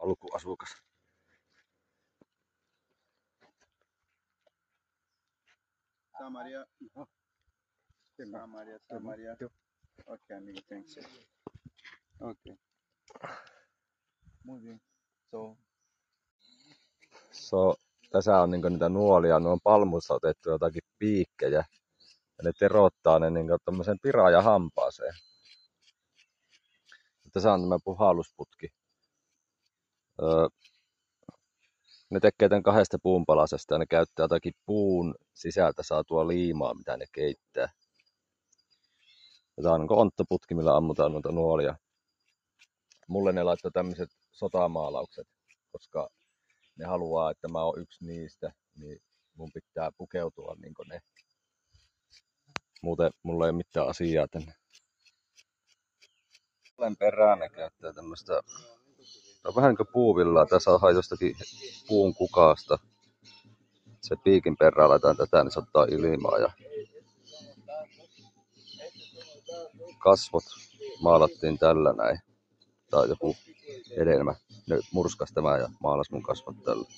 alkuasukas. Samaria. Samaria. Okei, amigo, thanks. Okei. Muy bien. Tässä on niinku niitä nuolia, ne on palmusta otettu jotakin piikkejä. Ja ne terottaa ne niinku tommoseen piraajahampaaseen. Tässä on tämä puhallusputki. Ne tekee tämän 2 puunpalasesta ja ne käyttää jotakin puun sisältä saatua liimaa, mitä ne keittää. Ja tää on niinku onttoputki, millä ammutaan noita nuolia. Mulle ne laittoi tämmöiset sotamaalaukset, koska ne haluaa, että mä oon yksi niistä, niin mun pitää pukeutua niin kuin ne. Muuten mulla ei ole mitään asiaa tänne. Olen perään ne käyttää tämmöstä, tää on vähän niin kuin puuvillaa, tää saadaan jostakin puun kukaasta. Se piikin perään laitetaan tätä, niin se ottaa ilmaa ja kasvot maalattiin tällä näin. Tää on joku hedelmä. Ne murskas tämä ja maalas mun kasvot tällä.